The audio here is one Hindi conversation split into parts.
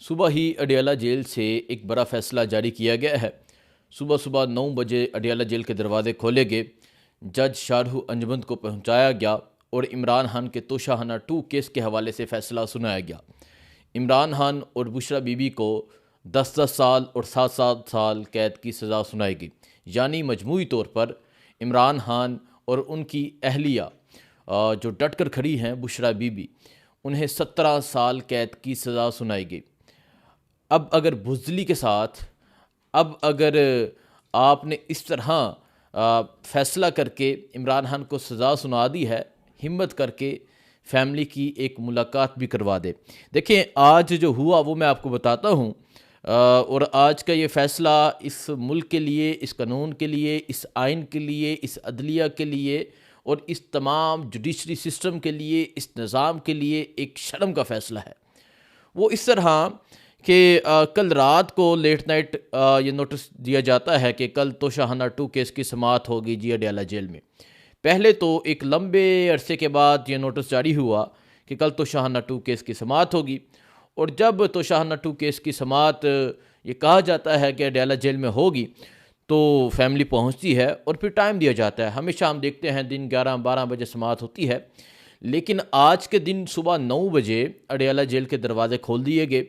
सुबह ही अडयाला जेल से एक बड़ा फैसला जारी किया गया है। सुबह सुबह 9 बजे अडयाला जेल के दरवाजे खोले गए, जज शाहरुह अंजुमन को पहुंचाया गया और इमरान खान के तोशाखाना 2 केस के हवाले से फ़ैसला सुनाया गया। इमरान खान और बुशरा बीबी को 10-10 साल और 7-7 साल कैद की सज़ा सुनाई गई। यानी मजमूई तौर पर इमरान खान और उनकी अहलिया जो डट कर खड़ी हैं, बुशरा बीबी, उन्हें 17 साल कैद की सज़ा सुनाई गई। अब अगर बुज़दिली के साथ, अब अगर आपने इस तरह फ़ैसला करके इमरान खान को सज़ा सुना दी है, हिम्मत करके फैमिली की एक मुलाकात भी करवा दे। देखें, आज जो हुआ वो मैं आपको बताता हूँ। और आज का ये फ़ैसला इस मुल्क के लिए, इस कानून के लिए, इस आइन के लिए, इस अदलिया के लिए और इस तमाम जुडिशरी सिस्टम के लिए, इस निज़ाम के लिए एक शर्म का फ़ैसला है। वो इस तरह कि कल रात को लेट नाइट ये नोटिस दिया जाता है कि कल तोशाखाना 2 केस की समाअत होगी जी अडयाला जेल में। पहले तो एक लंबे अरसे के बाद ये नोटिस जारी हुआ कि कल तोशाखाना 2 केस की समाअत होगी। और जब तोशाखाना 2 केस की समाअत ये कहा जाता है कि अडयाला जेल में होगी, तो फैमिली पहुंचती है और फिर टाइम दिया जाता है। हमेशा हम देखते हैं दिन 11-12 बजे समाअत होती है, लेकिन आज के दिन सुबह 9 बजे अडयाला जेल के दरवाजे खोल दिए गए।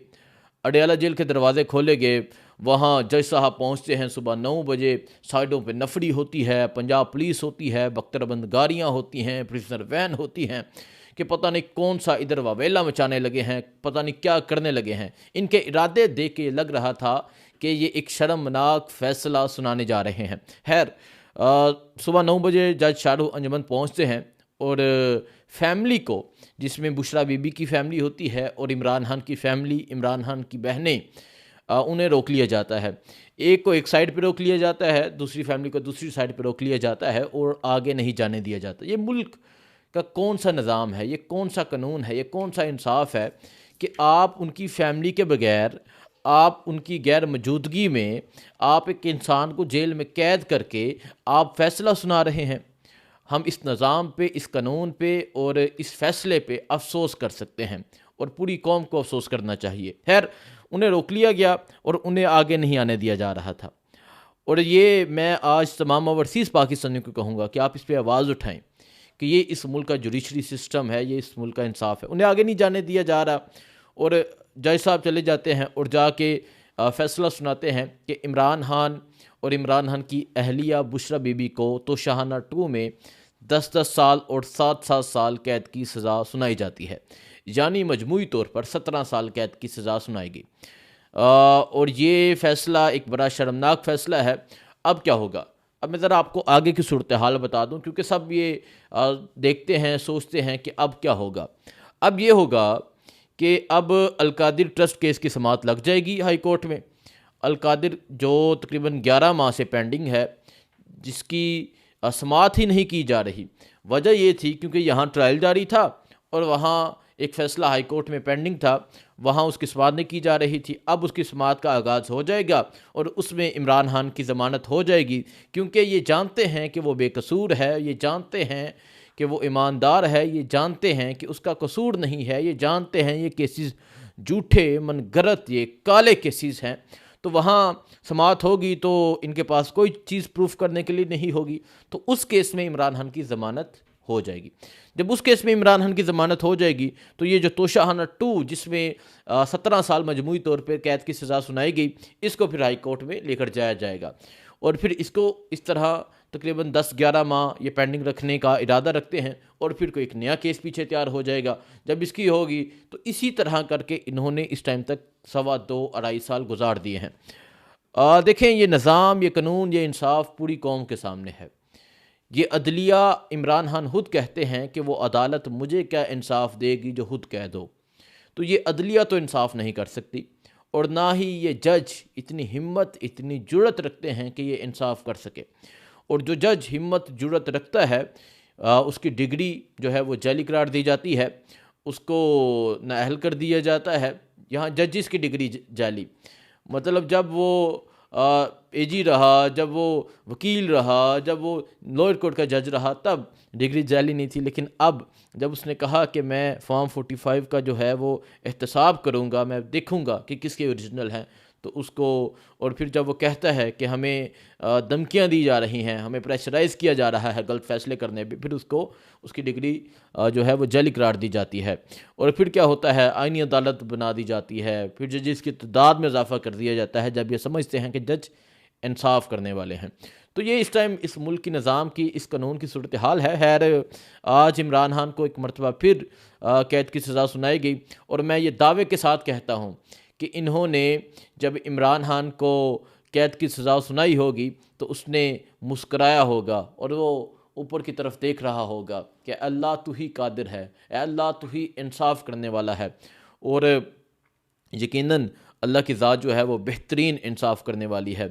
अडयाला जेल के दरवाजे खोले गए, वहाँ जज साहब पहुँचते हैं सुबह 9 बजे। साइडों पे नफरी होती है, पंजाब पुलिस होती है, बख्तरबंद गाड़ियाँ होती हैं, प्रिजनर वैन होती हैं कि पता नहीं कौन सा इधर वावेला मचाने लगे हैं, पता नहीं क्या करने लगे हैं। इनके इरादे देख के लग रहा था कि ये एक शर्मनाक फ़ैसला सुनाने जा रहे हैं। खैर, सुबह 9 बजे जज शाहरुह अंजुमन पहुँचते हैं और फैमिली को, जिसमें बुशरा बीबी की फ़ैमिली होती है और इमरान खान की फ़ैमिली, इमरान खान की बहनें, उन्हें रोक लिया जाता है। एक को एक साइड पे रोक लिया जाता है, दूसरी फैमिली को दूसरी साइड पे रोक लिया जाता है और आगे नहीं जाने दिया जाता। ये मुल्क का कौन सा निज़ाम है, ये कौन सा कानून है, ये कौन सा इंसाफ है कि आप उनकी फ़ैमिली के बगैर, आप उनकी गैर मौजूदगी में, आप एक इंसान को जेल में कैद करके आप फ़ैसला सुना रहे हैं। हम इस निज़ाम पे, इस कानून पे और इस फ़ैसले पे अफ़सोस कर सकते हैं और पूरी कौम को अफ़सोस करना चाहिए। खैर, उन्हें रोक लिया गया और उन्हें आगे नहीं आने दिया जा रहा था। और ये मैं आज तमाम ओवरसीज़ पाकिस्तानियों को कहूँगा कि आप इस पे आवाज़ उठाएं कि ये इस मुल्क का जुडिशरी सिस्टम है, ये इस मुल्क का इंसाफ है। उन्हें आगे नहीं जाने दिया जा रहा और जज साहब चले जाते हैं और जाके फ़ैसला सुनाते हैं कि इमरान खान और इमरान खान की अहलिया बुशरा बीबी को तोशाखाना 2 में 10-10 साल और 7-7 साल कैद की सज़ा सुनाई जाती है। यानी मजमूई तौर पर 17 साल कैद की सज़ा सुनाई गई। और ये फ़ैसला एक बड़ा शर्मनाक फ़ैसला है। अब क्या होगा? अब मैं ज़रा आपको आगे की सूरत हाल बता दूं, क्योंकि सब ये देखते हैं, सोचते हैं कि अब क्या होगा। अब ये होगा कि अब अलकादिर ट्रस्ट केस की समाअत लग जाएगी हाई कोर्ट में। अलकादिर जो तकरीबन 11 माह से पेंडिंग है, जिसकी समाअत ही नहीं की जा रही। वजह ये थी क्योंकि यहाँ ट्रायल जारी था और वहाँ एक फ़ैसला हाई कोर्ट में पेंडिंग था, वहाँ उसकी समाअत नहीं की जा रही थी। अब उसकी समाअत का आगाज़ हो जाएगा और उसमें इमरान खान की ज़मानत हो जाएगी, क्योंकि ये जानते हैं कि वो बेकसूर है, ये जानते हैं कि वो ईमानदार है, ये जानते हैं कि उसका कसूर नहीं है, ये जानते हैं ये केसेस झूठे, मनगढ़ंत, ये काले केसेस हैं। तो वहाँ समाअत होगी तो इनके पास कोई चीज़ प्रूफ करने के लिए नहीं होगी, तो उस केस में इमरान खान की ज़मानत हो जाएगी। जब उस केस में इमरान खान की ज़मानत हो जाएगी तो ये जो तोशाखाना 2, जिसमें 17 साल मजमूई तौर पर कैद की सज़ा सुनाई गई, इसको फिर हाई कोर्ट में लेकर जाया जाएगा और फिर इसको इस तरह तकरीबन 10-11 माह ये पेंडिंग रखने का इरादा रखते हैं और फिर कोई एक नया केस पीछे तैयार हो जाएगा। जब इसकी होगी तो इसी तरह करके इन्होंने इस टाइम तक 2.25-2.5 साल गुजार दिए हैं। देखें, ये निज़ाम, ये कानून, ये इंसाफ पूरी कौम के सामने है। ये अदलिया, इमरान खान खुद कहते हैं कि वो अदालत मुझे क्या इंसाफ देगी जो खुद कह दो। तो ये अदलिया तो इंसाफ नहीं कर सकती और ना ही ये जज इतनी हिम्मत, इतनी जुर्रत रखते हैं कि ये इंसाफ कर सके। और जो जज हिम्मत, जुर्रत रखता है, उसकी डिग्री जो है वो जाली करार दी जाती है, उसको नाअहल कर दिया जाता है। यहाँ जजिस की डिग्री जाली, मतलब जब वो एजी रहा, जब वो वकील रहा, जब वो लोअर कोर्ट का जज रहा, तब डिग्री जाली नहीं थी। लेकिन अब जब उसने कहा कि मैं फॉर्म 45 का जो है वो एहतसाब करूँगा, मैं देखूँगा कि किसके ओरिजिनल हैं, तो उसको, और फिर जब वो कहता है कि हमें धमकियाँ दी जा रही हैं, हमें प्रेशराइज़ किया जा रहा है गलत फैसले करने पे, फिर उसको उसकी डिग्री जो है वो जाली करार दी जाती है। और फिर क्या होता है, आईनी अदालत बना दी जाती है, फिर जजेस की तादाद में इजाफा कर दिया जाता है जब ये समझते हैं कि जज इंसाफ करने वाले हैं। तो ये इस टाइम इस मुल्क की निज़ाम की, इस कानून की सूरत हाल है। खैर, आज इमरान खान को एक मरतबा फिर कैद की सज़ा सुनाई गई, और मैं ये दावे के साथ कहता हूँ कि इन्होंने जब इमरान खान को कैद की सज़ा सुनाई होगी तो उसने मुस्कराया होगा और वो ऊपर की तरफ देख रहा होगा कि अल्लाह तू ही कादिर है, ए अल्लाह तू ही इंसाफ करने वाला है। और यकीनन अल्लाह की ज़ात जो है वो बेहतरीन इंसाफ करने वाली है।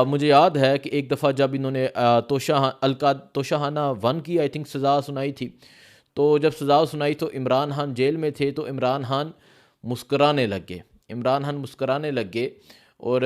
मुझे याद है कि एक दफ़ा जब इन्होंने तोशाहाना 1 की आई थिंक सज़ा सुनाई थी, तो जब सज़ा सुनाई तो इमरान खान जेल में थे, तो इमरान खान मुस्कराने लग गए। इमरान खान मुस्कराने लग गए और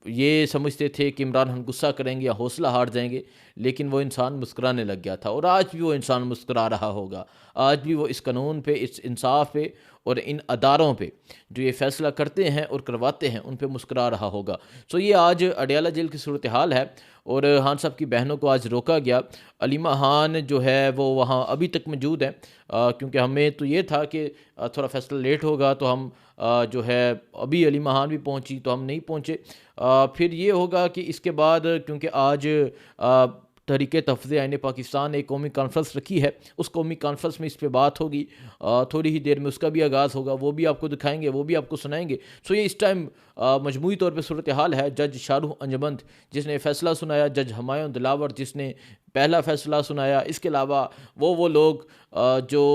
ये समझते थे कि इमरान खान गुस्सा करेंगे या हौसला हार जाएंगे, लेकिन वो इंसान मुस्कुराने लग गया था। और आज भी वो इंसान मुस्कुरा रहा होगा, आज भी वो इस कानून पे, इस इंसाफ पे और इन अदारों पे जो ये फ़ैसला करते हैं और करवाते हैं उन पे मुस्कुरा रहा होगा। सो ये आज अडयाला जेल की सूरत हाल है। और खान साहब की बहनों को आज रोका गया। अलीमा खान जो है वो वहाँ अभी तक मौजूद है, क्योंकि हमें तो ये था कि थोड़ा फ़ैसला लेट होगा तो हम जो है, अभी अलीमा खान भी पहुँची तो हम नहीं पहुँचे। फिर ये होगा कि इसके बाद, क्योंकि आज तहरीक तहफ़्ज़ुज़ आईन पाकिस्तान एक कौमी कॉन्फ्रेंस रखी है, उस कौमी कॉन्फ्रेंस में इस पे बात होगी। थोड़ी ही देर में उसका भी आगाज़ होगा, वो भी आपको दिखाएंगे, वो भी आपको सुनाएंगे। सो ये इस टाइम मजमूई तौर पे सूरत हाल है। जज शाहरुख अंजमंद जिसने फ़ैसला सुनाया, जज हुमायूं दिलावर जिसने पहला फ़ैसला सुनाया, इसके अलावा वो लोग जो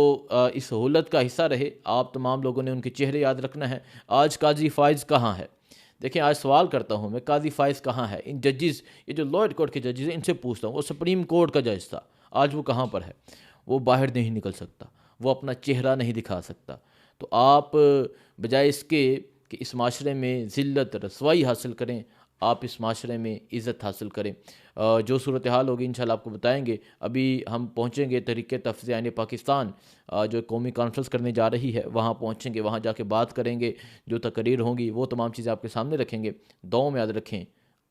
इस सहूलत का हिस्सा रहे, आप तमाम लोगों ने उनके चेहरे याद रखना है। आज काजी फ़ाइज़ कहाँ है? देखें, आज सवाल करता हूँ मैं, काजी फ़ाइज़ कहाँ है? इन जजेस, ये जो लोअर कोर्ट के जजेस हैं, इनसे पूछता हूँ। वो सुप्रीम कोर्ट का जज था, आज वो कहाँ पर है? वो बाहर नहीं निकल सकता, वो अपना चेहरा नहीं दिखा सकता। तो आप बजाय इसके कि इस माशरे में ज़िल्लत रसवाई हासिल करें, आप इस माशरे में इज़्ज़त हासिल करें। जो सूरत हाल होगी इंशाल्लाह आपको बताएंगे। अभी हम पहुँचेंगे तहरीक तहफ़्ज़ुज़ आईन पाकिस्तान जो कौमी कॉन्फ्रेंस करने जा रही है, वहाँ पहुँचेंगे, वहाँ जाके बात करेंगे, जो तकरीर होंगी वो तमाम चीज़ें आपके सामने रखेंगे। दुआओं में याद रखें।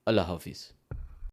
अल्लाह हाफ़िज़।